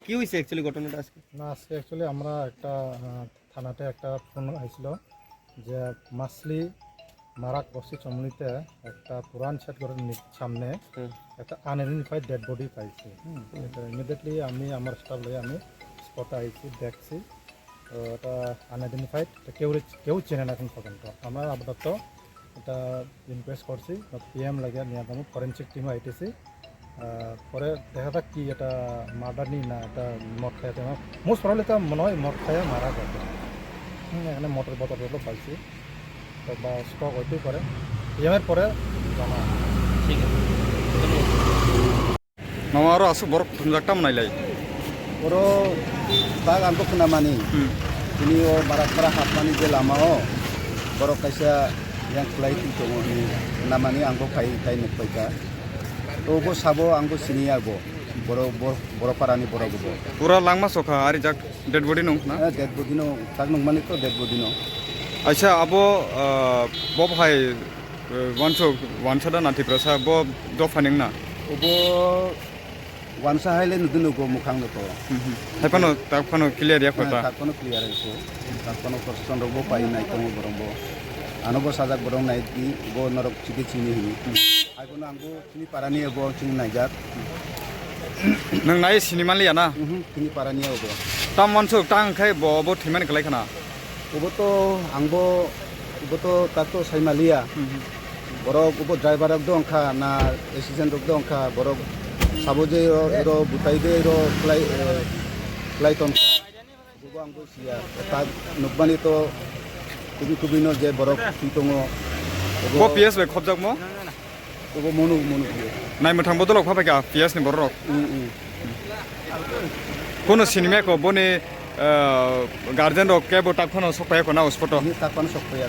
কি হয়েছে অ্যাকচুয়ালি ঘটনাটা আজকে? না, আজকে অ্যাকচুয়ালি আমরা একটা থানাতে একটা ফোন আইছিল যে মাসলি মারাক বস্তি চমলিতে একটা পুরান ছেদ ঘরের সামনে একটা আনআইডেন্টিফাইড ডেড বডি পাইছি। এটা ইমিডিয়েটলি আমি আমার স্টাফ লয়ে আমি স্পটে আইছি, দেখছি এটা আনআইডেন্টিফাইড, কেউ চেনে না এখন পর্যন্ত। আমরা আপাতত এটা ইনকোয়েস্ট করছি, পিএম লাগে নিয়ে আমি ফরেন্সিক টিমও আইতেছি। পরে দেখা যাক কি এটা মার্ডার নি না এটা মদ খাই, মোস্ট প্রবলি তো মনে হয় মদ খাইয়ে মারা গেছে। এখানে মটর বোতল পাইছি বা স্টক হইতেই পারে, পিএমের পরে জানা। ঠিক আছে, মামা আরো আসো বড় জাকটা মনাইলাই बर' बाग आंखौ खोनामानि दिनै बाराकपारा हाबनानै जे लामायाव बर' खायसेया यांख्लाय दङ खोनामानि आंखौ फाय नुबायखा तो साबो आंखौ सिनियागो बर' पारानि बर'गो पूरा लांमा सखा आरि जाक डेड बॉडी नं ना डेड बॉडी नो ताक नंमानि तो डेड बॉडी नो अच्छा अबो बब हाय वानसदा नाथि प्रसा बो दो फानिं ना ओबो वानसा हायले नुदुनुगो मुखांनो तो ताकफानो क्लियर या फटा ताकफानो क्लियर है ताकफानो चंद्रबो पाइ नाय तंग बरंबो आनबो साजाक बरं नाय दि बो नरक चिकि चिनि हि आइबोनो आंबो चिनि पारानि बो चिनि नायजाक नों नाय सिनेमा लिया ना चिनि पारानि बो ताम मानसो तां खाय बो थिमान खलाय खाना ओबो तो आंबो ओबो तो तातो साइमालिया बरक ओबो ड्राइवर दं खा ना एसिस्टेंट दं खा बरक साबो जे एरो बुताई दे एरो फ्लाइटन गोबो आंबो सिया ता नुबानि तो कुबि नो जे बरक थितङो बो पीएस बे खबजाक मो ओबो मनु नाय मथां बदलक फाफायका पीएस नि बरक कोनो सिनेमा को बने गार्जियन रक के बो ताकफानो सफाय को ना उस फोटो ताकफानो सफाय